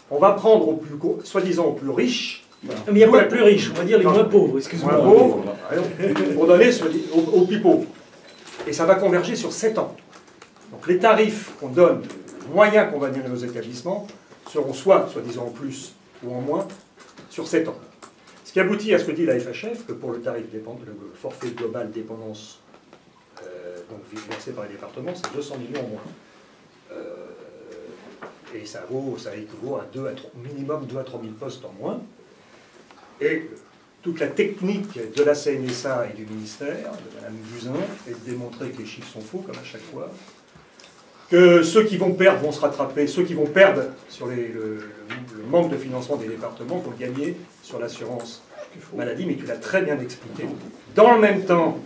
On va prendre soi-disant aux plus riches. Voilà. Mais il n'y a pas les plus riches, on va dire les moins pauvres, excuse-moi. Moins pauvres, pour donner aux plus pauvres. Et ça va converger sur 7 ans. Donc les tarifs qu'on donne, les moyens qu'on va donner aux établissements, seront soi-disant en plus ou en moins, sur 7 ans. Ce qui aboutit à ce que dit la FHF, que pour le tarif le forfait global dépendance donc versé par les départements, c'est 200 millions en moins. Et ça équivaut à minimum 2 à 3 000 postes en moins. Et toute la technique de la CNSA et du ministère, de Mme Buzyn, est de démontrer que les chiffres sont faux, comme à chaque fois, que ceux qui vont perdre vont se rattraper, ceux qui vont perdre sur le manque de financement des départements vont gagner sur l'assurance maladie, mais tu l'as très bien expliqué. Dans le même temps,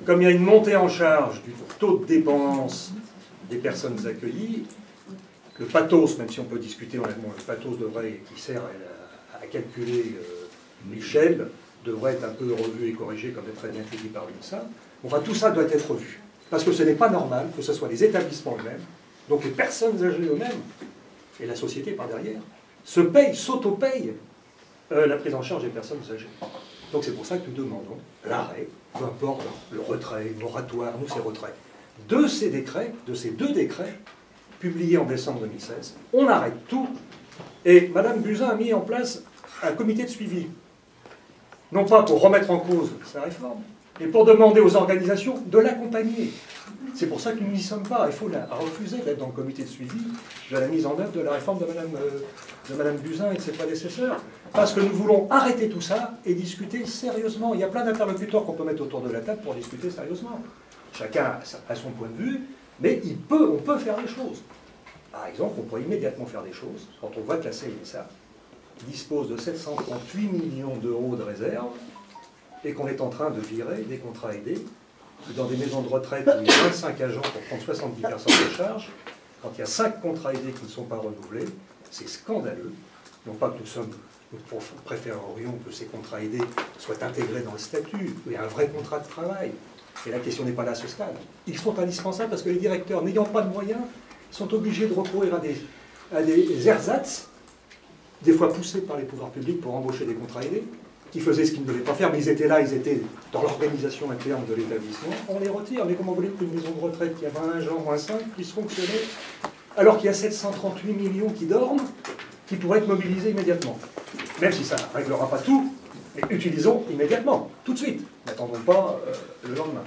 comme il y a une montée en charge du taux de dépendance des personnes accueillies, le pathos, même si on peut discuter honnêtement, le pathos qui sert à calculer l'échelle, devrait être un peu revu et corrigé, comme est très bien dit par l'UNSA. Enfin, tout ça doit être revu. Parce que ce n'est pas normal que ce soit les établissements eux-mêmes, donc les personnes âgées eux-mêmes, et la société par derrière, s'auto-payent la prise en charge des personnes âgées. Donc c'est pour ça que nous demandons l'arrêt, peu importe le retrait, le moratoire, nous c'est retrait, de ces deux décrets, publiés en décembre 2016. On arrête tout, et Mme Buzyn a mis en place un comité de suivi, non pas pour remettre en cause sa réforme, mais pour demander aux organisations de l'accompagner. C'est pour ça que nous n'y sommes pas. Il faut refuser d'être dans le comité de suivi de la mise en œuvre de la réforme de Mme Buzyn et de ses prédécesseurs. Parce que nous voulons arrêter tout ça et discuter sérieusement. Il y a plein d'interlocuteurs qu'on peut mettre autour de la table pour discuter sérieusement. Chacun a son point de vue, mais on peut faire des choses. Par exemple, on pourrait immédiatement faire des choses quand on voit que la CNSA dispose de 738 millions d'euros de réserve et qu'on est en train de virer des contrats aidés dans des maisons de retraite où il y a 25 agents pour prendre 70 personnes en charge. Quand il y a 5 contrats aidés qui ne sont pas renouvelés, c'est scandaleux. Non pas que nous préférerions que ces contrats aidés soient intégrés dans le statut, il y a un vrai contrat de travail. Et la question n'est pas là à ce stade. Ils sont indispensables parce que les directeurs, n'ayant pas de moyens, sont obligés de recourir à des ersatz, des fois poussés par les pouvoirs publics pour embaucher des contrats aidés, qui faisaient ce qu'ils ne devaient pas faire, mais ils étaient là, ils étaient dans l'organisation interne de l'établissement. On les retire, mais comment voulez-vous qu'une maison de retraite qui a 20 agents moins 5 puisse fonctionner alors qu'il y a 738 millions qui dorment, qui pourraient être mobilisés immédiatement? Même si ça ne réglera pas tout, mais utilisons immédiatement, tout de suite. N'attendons pas le lendemain.